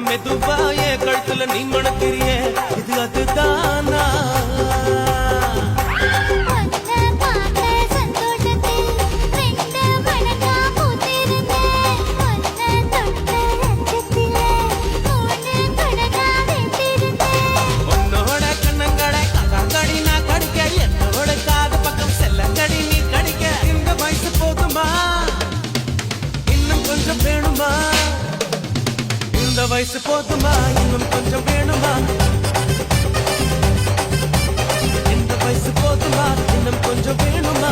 மெதுவா என் கழுத்துல நீ மணக்கிறிய இது அதுதானா இந்த வயசு போதுமா இன்னும் கொஞ்சம் வேணுமா இந்த வயசு போதுமா இன்னும் கொஞ்சம் வேணுமா